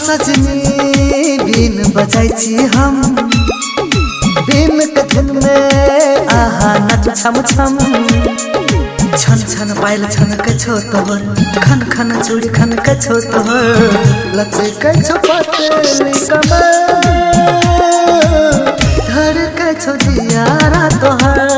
सजनी बीन बजाई छी हम, बीन के धुन में आहा नाचू छम छम। छन छन पायल छन के छोटवर, खन खन चूड़ी खन के छोटवर, लचे के छपतली कमर, धर के छोजियारा तोहर।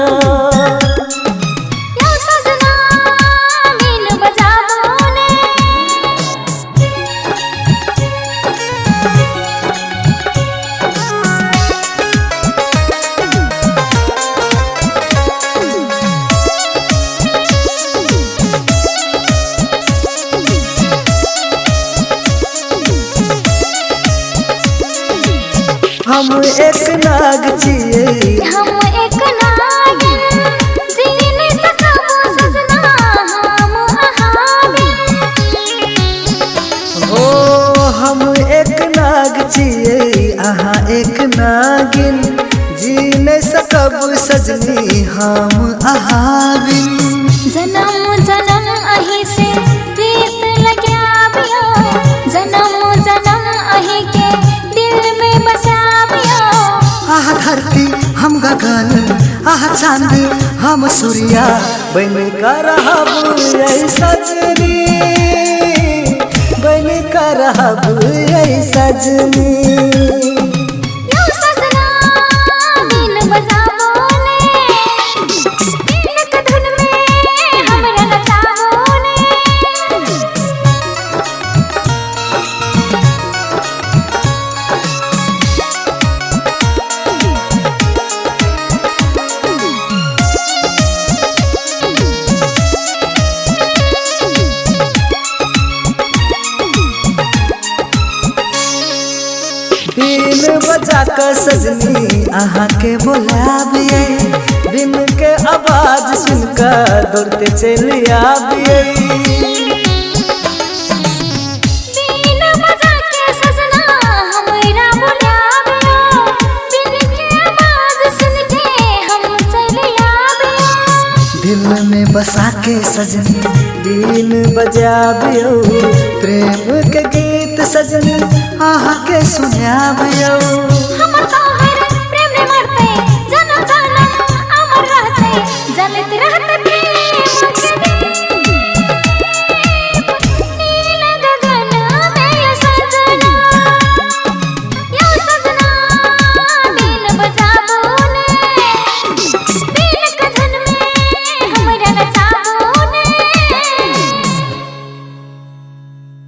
हम एक नाग छिए, हम एक नागिन, जी नहीं सकब सजना हम अहाबिन। हो हम एक नाग छिए, आहा एक नागिन, जी नहीं सकब सजनी हम अहाबिन। जन्म जन्म अही से प्रीत लग्या बियो, जन्म जन्म अही के दिल में बसा बियो। आहा धरती हम गगन, आहा चांद हम सूर्या, बन कर रहब ऐ सजनी, बन कर रहब ऐ सजनी। बीन बजा कर सजनी आहा के बुलाबिए, बिन के आवाज सुनकर दौड़ते चली आबिए। बीन बजा के सजना हमरा बुलाबियो, बिन के आवाज सुन के हम चली आबियो। दिल में बसा के सजनी बीन बजाबियो, प्रेम के गीत सजनी आहा के सुनाबियो। हम